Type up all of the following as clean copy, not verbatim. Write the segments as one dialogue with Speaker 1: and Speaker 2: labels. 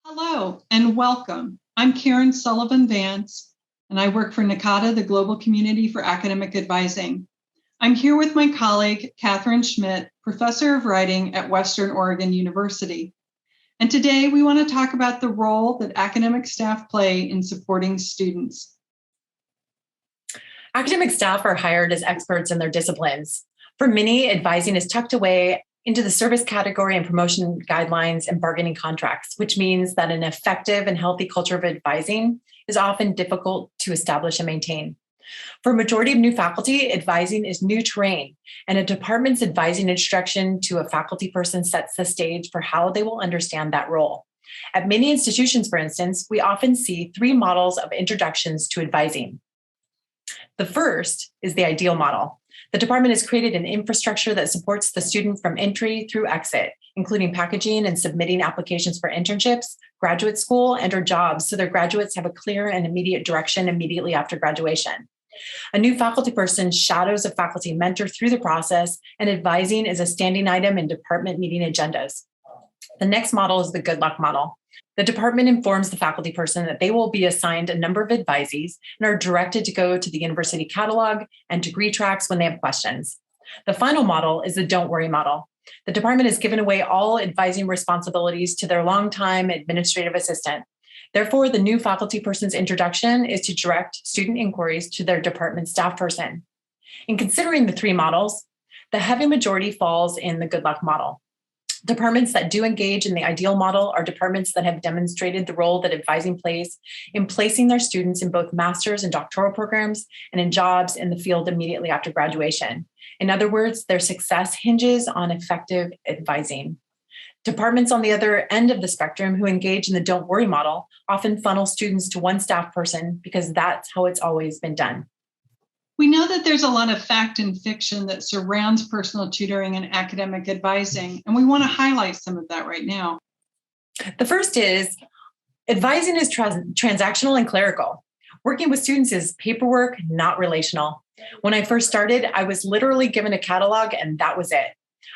Speaker 1: Hello and welcome. I'm Karen Sullivan-Vance, and I work for NACADA, the Global Community for Academic Advising. I'm here with my colleague, Katherine Schmidt, Professor of Writing at Western Oregon University. And today we want to talk about the role that academic staff play in supporting students.
Speaker 2: Academic staff are hired as experts in their disciplines. For many, advising is tucked away into the service category and promotion guidelines and bargaining contracts, which means that an effective and healthy culture of advising is often difficult to establish and maintain. For a majority of new faculty, advising is new terrain, and a department's advising instruction to a faculty person sets the stage for how they will understand that role. At many institutions, for instance, we often see three models of introductions to advising. The first is the ideal model. The department has created an infrastructure that supports the student from entry through exit, including packaging and submitting applications for internships, graduate school, and/or jobs, so their graduates have a clear and immediate direction immediately after graduation. A new faculty person shadows a faculty mentor through the process, and advising is a standing item in department meeting agendas. The next model is the good luck model. The department informs the faculty person that they will be assigned a number of advisees and are directed to go to the university catalog and degree tracks when they have questions. The final model is the don't worry model. The department has given away all advising responsibilities to their longtime administrative assistant. Therefore, the new faculty person's introduction is to direct student inquiries to their department staff person. In considering the three models, the heavy majority falls in the good luck model. Departments that do engage in the ideal model are departments that have demonstrated the role that advising plays in placing their students in both master's and doctoral programs and in jobs in the field immediately after graduation. In other words, their success hinges on effective advising. Departments on the other end of the spectrum who engage in the don't worry model often funnel students to one staff person because that's how it's always been done.
Speaker 1: We know that there's a lot of fact and fiction that surrounds personal tutoring and academic advising, and we want to highlight some of that right now.
Speaker 2: The first is advising is transactional and clerical. Working with students is paperwork, not relational. When I first started, I was literally given a catalog and that was it.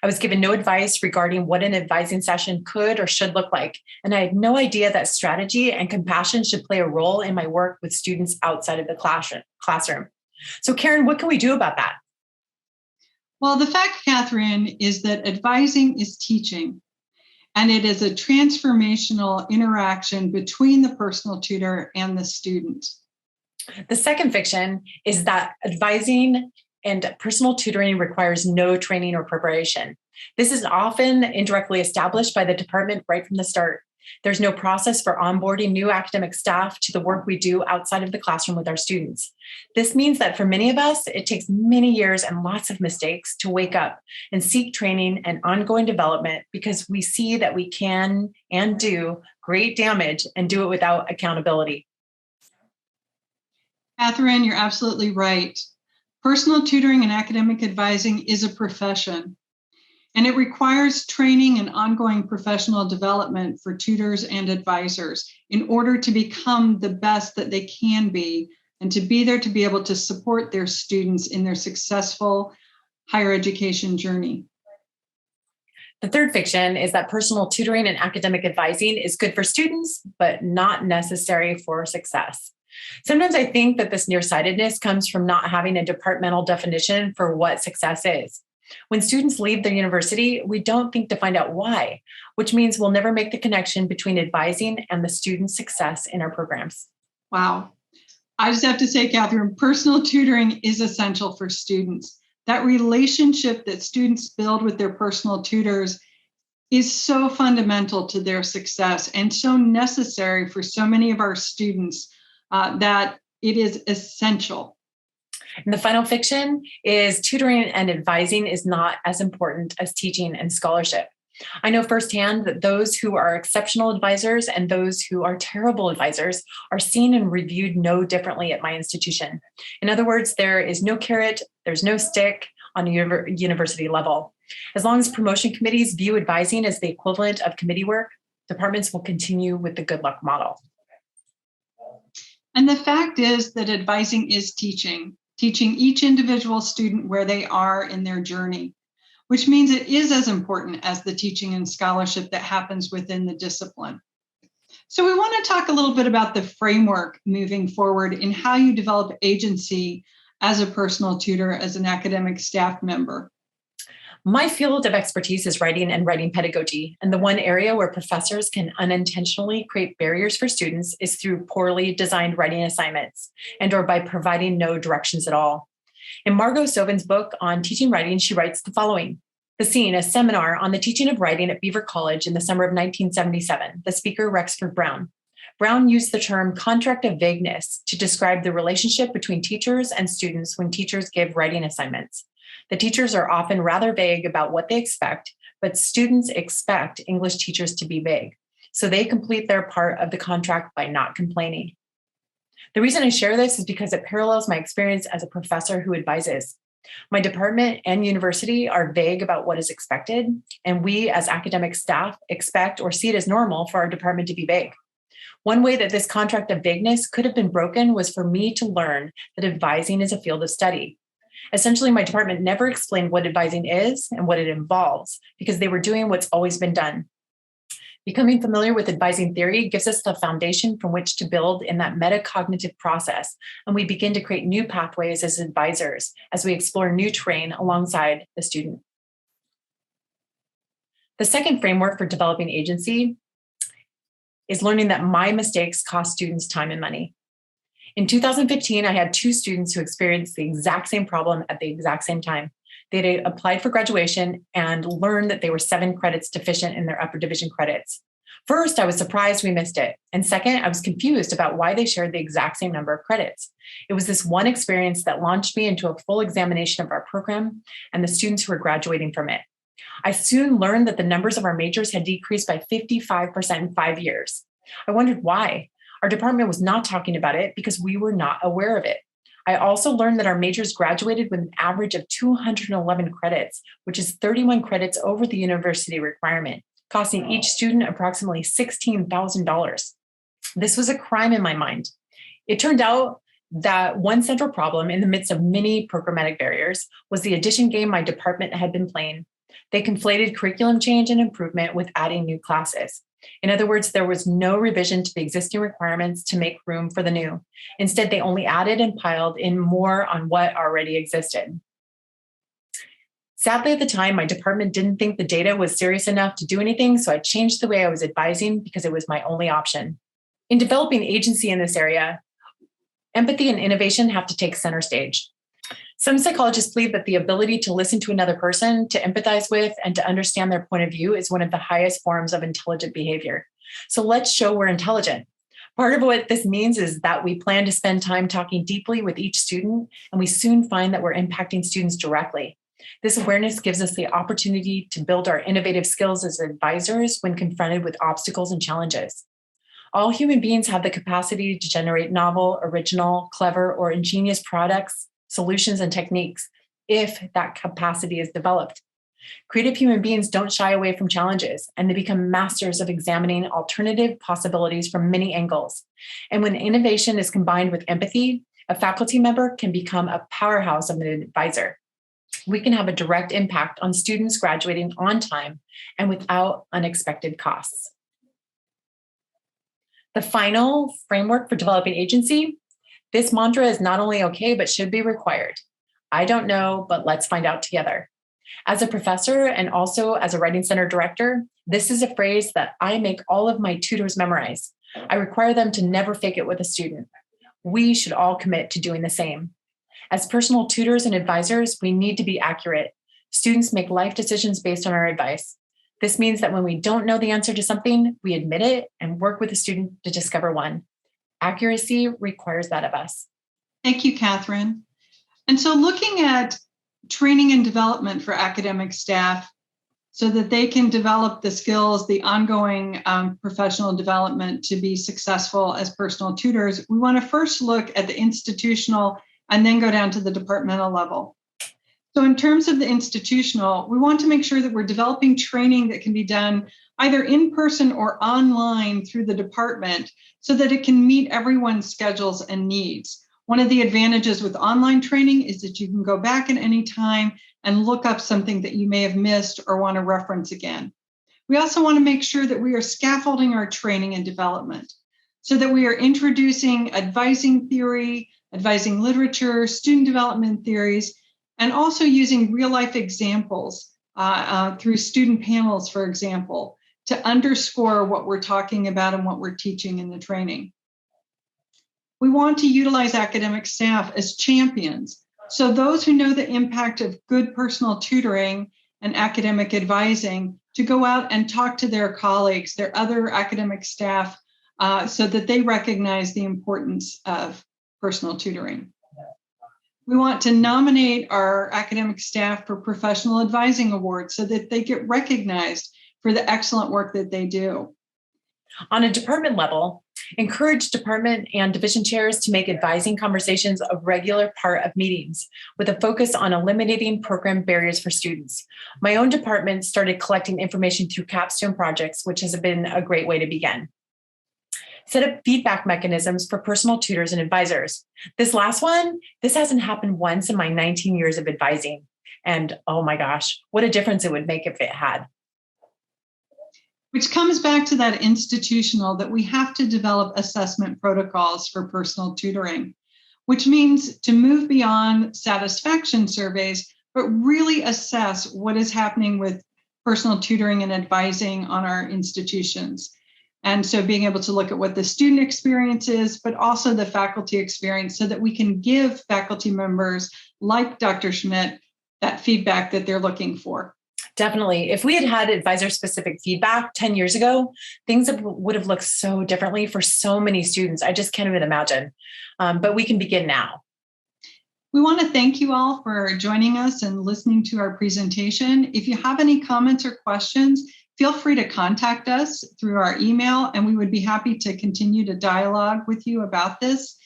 Speaker 2: I was given no advice regarding what an advising session could or should look like, and I had no idea that strategy and compassion should play a role in my work with students outside of the classroom. So Karen, what can we do about that?
Speaker 1: Well, the fact, Katherine, is that advising is teaching, and it is a transformational interaction between the personal tutor and the student.
Speaker 2: The second fiction is that advising and personal tutoring requires no training or preparation. This is often indirectly established by the department right from the start. There's no process for onboarding new academic staff to the work we do outside of the classroom with our students. This means that for many of us, it takes many years and lots of mistakes to wake up and seek training and ongoing development because we see that we can and do great damage and do it without accountability.
Speaker 1: Katherine, you're absolutely right. Personal tutoring and academic advising is a profession, and it requires training and ongoing professional development for tutors and advisors in order to become the best that they can be and to be there to be able to support their students in their successful higher education journey.
Speaker 2: The third fiction is that personal tutoring and academic advising is good for students, but not necessary for success. Sometimes I think that this nearsightedness comes from not having a departmental definition for what success is. When students leave their university, we don't think to find out why, which means we'll never make the connection between advising and the student's success in our programs.
Speaker 1: Wow. I just have to say, Katherine, personal tutoring is essential for students. That relationship that students build with their personal tutors is so fundamental to their success and so necessary for so many of our students that it is essential.
Speaker 2: And the final fiction is tutoring and advising is not as important as teaching and scholarship. I know firsthand that those who are exceptional advisors and those who are terrible advisors are seen and reviewed no differently at my institution. In other words, there is no carrot, there's no stick on a university level. As long as promotion committees view advising as the equivalent of committee work, departments will continue with the good luck model.
Speaker 1: And the fact is that advising is teaching each individual student where they are in their journey, which means it is as important as the teaching and scholarship that happens within the discipline. So we want to talk a little bit about the framework moving forward in how you develop agency as a personal tutor, as an academic staff member.
Speaker 2: My field of expertise is writing and writing pedagogy, and the one area where professors can unintentionally create barriers for students is through poorly designed writing assignments and/or by providing no directions at all. In Margot Sovan's book on teaching writing, she writes the following. The scene, a seminar on the teaching of writing at Beaver College in the summer of 1977, the speaker Rexford Brown. Brown used the term contract of vagueness to describe the relationship between teachers and students when teachers give writing assignments. The teachers are often rather vague about what they expect, but students expect English teachers to be vague. So they complete their part of the contract by not complaining. The reason I share this is because it parallels my experience as a professor who advises. My department and university are vague about what is expected, and we as academic staff expect or see it as normal for our department to be vague. One way that this contract of vagueness could have been broken was for me to learn that advising is a field of study. Essentially, my department never explained what advising is and what it involves because they were doing what's always been done. Becoming familiar with advising theory gives us the foundation from which to build in that metacognitive process, and we begin to create new pathways as advisors as we explore new terrain alongside the student. The second framework for developing agency is learning that my mistakes cost students time and money. In 2015, I had 2 students who experienced the exact same problem at the exact same time. They had applied for graduation and learned that they were 7 credits deficient in their upper division credits. First, I was surprised we missed it. And second, I was confused about why they shared the exact same number of credits. It was this one experience that launched me into a full examination of our program and the students who were graduating from it. I soon learned that the numbers of our majors had decreased by 55% in 5 years. I wondered why. Our department was not talking about it because we were not aware of it. I also learned that our majors graduated with an average of 211 credits, which is 31 credits over the university requirement, costing each student approximately $16,000. This was a crime in my mind. It turned out that one central problem in the midst of many programmatic barriers was the addition game my department had been playing. They conflated curriculum change and improvement with adding new classes. In other words, there was no revision to the existing requirements to make room for the new. Instead, they only added and piled in more on what already existed. Sadly, at the time, my department didn't think the data was serious enough to do anything, so I changed the way I was advising because it was my only option. In developing agency in this area, empathy and innovation have to take center stage. Some psychologists believe that the ability to listen to another person, to empathize with, and to understand their point of view is one of the highest forms of intelligent behavior. So let's show we're intelligent. Part of what this means is that we plan to spend time talking deeply with each student, and we soon find that we're impacting students directly. This awareness gives us the opportunity to build our innovative skills as advisors when confronted with obstacles and challenges. All human beings have the capacity to generate novel, original, clever, or ingenious products, solutions, and techniques if that capacity is developed. Creative human beings don't shy away from challenges, and they become masters of examining alternative possibilities from many angles. And when innovation is combined with empathy, a faculty member can become a powerhouse of an advisor. We can have a direct impact on students graduating on time and without unexpected costs. The final framework for developing agency. This mantra is not only okay, but should be required. I don't know, but let's find out together. As a professor and also as a Writing Center director, this is a phrase that I make all of my tutors memorize. I require them to never fake it with a student. We should all commit to doing the same. As personal tutors and advisors, we need to be accurate. Students make life decisions based on our advice. This means that when we don't know the answer to something, we admit it and work with the student to discover one. Accuracy requires that of us.
Speaker 1: Thank you, Katherine. And so looking at training and development for academic staff so that they can develop the skills, the ongoing professional development to be successful as personal tutors, we want to first look at the institutional and then go down to the departmental level. So in terms of the institutional, we want to make sure that we're developing training that can be done either in person or online through the department so that it can meet everyone's schedules and needs. One of the advantages with online training is that you can go back at any time and look up something that you may have missed or want to reference again. We also want to make sure that we are scaffolding our training and development so that we are introducing advising theory, advising literature, student development theories, and also using real-life examples through student panels, for example, to underscore what we're talking about and what we're teaching in the training. We want to utilize academic staff as champions. So those who know the impact of good personal tutoring and academic advising to go out and talk to their colleagues, their other academic staff, so that they recognize the importance of personal tutoring. We want to nominate our academic staff for professional advising awards so that they get recognized for the excellent work that they do.
Speaker 2: On a department level, encourage department and division chairs to make advising conversations a regular part of meetings with a focus on eliminating program barriers for students. My own department started collecting information through capstone projects, which has been a great way to begin. Set up feedback mechanisms for personal tutors and advisors. This last one, this hasn't happened once in my 19 years of advising. And oh my gosh, what a difference it would make if it had.
Speaker 1: Which comes back to that institutional, that we have to develop assessment protocols for personal tutoring, which means to move beyond satisfaction surveys, but really assess what is happening with personal tutoring and advising on our institutions. And so being able to look at what the student experience is, but also the faculty experience, so that we can give faculty members like Dr. Schmidt that feedback that they're looking for.
Speaker 2: Definitely. If we had had advisor-specific feedback 10 years ago, things would have looked so differently for so many students. I just can't even imagine. But we can begin now.
Speaker 1: We want to thank you all for joining us and listening to our presentation. If you have any comments or questions, feel free to contact us through our email, and we would be happy to continue to dialogue with you about this.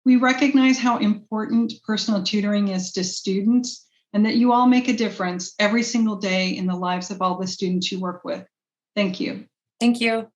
Speaker 1: We recognize how important personal tutoring is to students, and that you all make a difference every single day in the lives of all the students you work with. Thank you.
Speaker 2: Thank you.